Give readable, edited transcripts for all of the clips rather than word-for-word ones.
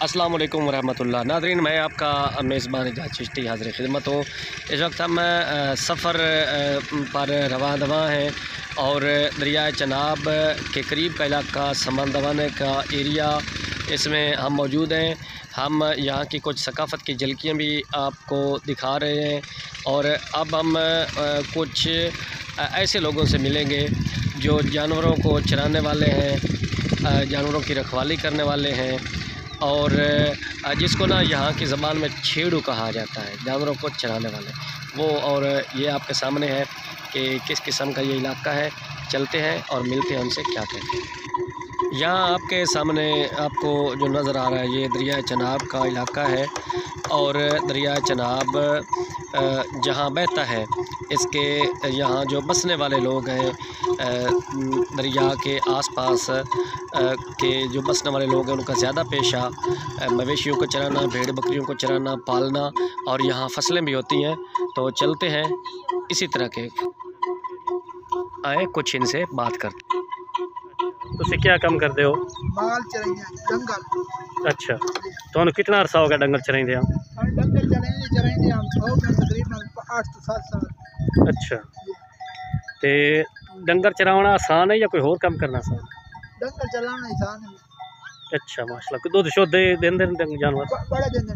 अस्सलाम वालेकुम रहमतुल्लाह। नाज़रीन, मैं आपका मेज़बान एजाज चिश्ती हाज़िर खिदमत हूँ। इस वक्त हम सफ़र पर रवां दवा हैं और दरियाए चनाब के करीब का इलाका समंदवाने का एरिया, इसमें हम मौजूद हैं। हम यहाँ की कुछ सकाफ़त की झलकियाँ भी आपको दिखा रहे हैं और अब हम कुछ ऐसे लोगों से मिलेंगे जो जानवरों को चराने वाले हैं, जानवरों की रखवाली करने वाले हैं और जिसको ना यहाँ की ज़बान में छेड़ू कहा जाता है, जानवरों को चराने वाले वो। और ये आपके सामने है कि किस किस्म का ये इलाका है। चलते हैं और मिलते हैं उनसे क्या कहते हैं। यहाँ आपके सामने आपको जो नज़र आ रहा है ये दरियाए चनाब का इलाका है और दरियाए चनाब जहाँ बहता है इसके यहाँ जो बसने वाले लोग हैं, दरिया के आसपास के जो बसने वाले लोग हैं उनका ज़्यादा पेशा मवेशियों को चराना, भेड़ बकरियों को चराना, पालना और यहाँ फसलें भी होती हैं। तो चलते हैं इसी तरह के, आए कुछ इनसे बात करते। तुसी क्या काम करते हो? माल चराइया डंगर। अच्छा, तो कितना अरसा हो गया डंगर चराइंदे? डंगर चराइंदे हम हो गए तकरीबन 8 से 7 साल। अच्छा, ते डंगर चराना आसान है या कोई और काम करना आसान? डंगर चलाना आसान है। अच्छा माशाल्लाह, दुध शुद्ध देंदे जानवर? बड़ा देंदे।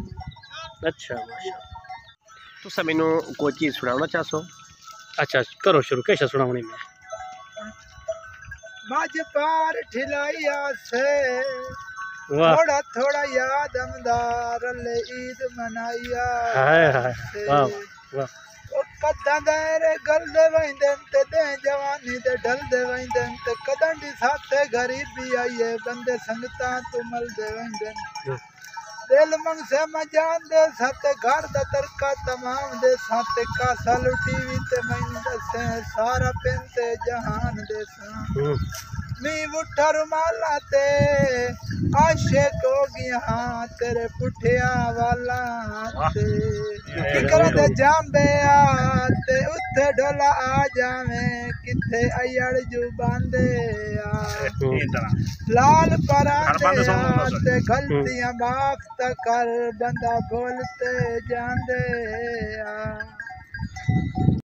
अच्छा माशाल्लाह। तुसा मैनू कोई चीज़ सुनाना चाहो? अच्छा करो शुरू, कैसा सुनावनी में? मज पार ठिलाइया से वाह, थोड़ा थोड़ा याद अमदार ले ईद मनाइया। हाय हाय, वाह वाह। कदा देर गल दे वंदन ते दे जवानी दे ढल दे वंदन ते कदन दी साथे गरीबी आइए बंदे संगता तू मल दे वंदन। दिल मंग से मजान दे साथे घर दा तरका तमाम दे साथे का साल टीवी ते मैनू दसे सारा पेंते जहान दे सा नी उठा रुमाला ते आशिक हो गया तेरे पुठिया वाला ते फिकर दे जांबे आते उत्थे ढोला आ जावे किथे अयड़ जुबांदे लाल परांदे आते गलतियां माफ कर बंदा बोलते जांदे आ।